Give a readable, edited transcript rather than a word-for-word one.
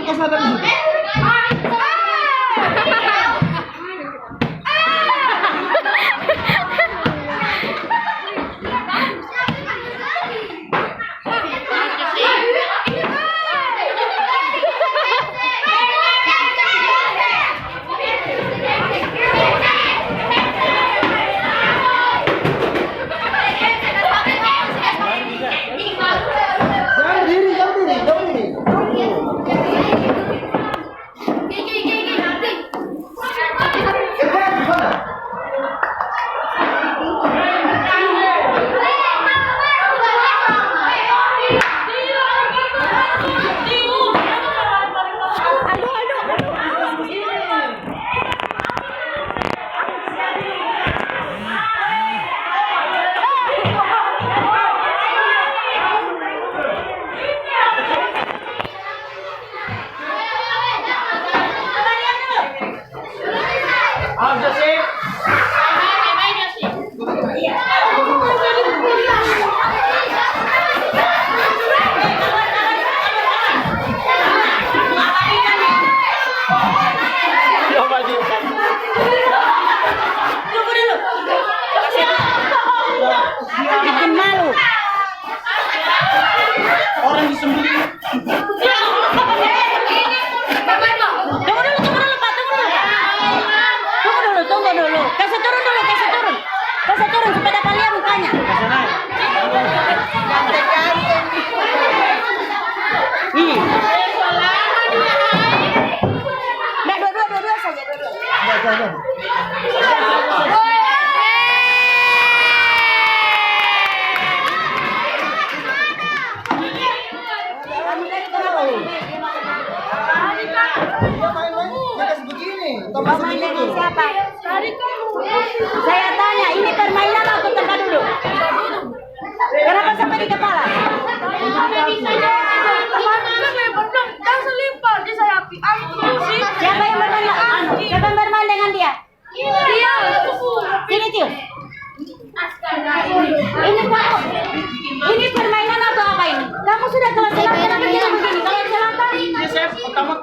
Afrika Selatan di situ. Bikin malu. Orang disembunyi. Tunggu dulu. Kasih turun supaya kalian mukanya. Nah, dua saja. Main dengan siapa? Saya tanya, ini permainan atau tempat duduk? Kenapa sampai di kepala? Siapa yang bermain dengan dia? Sini Tio. Ini kamu. Ini permainan atau apa ini? Kamu sudah kelas 8 begini. Kalau celaka.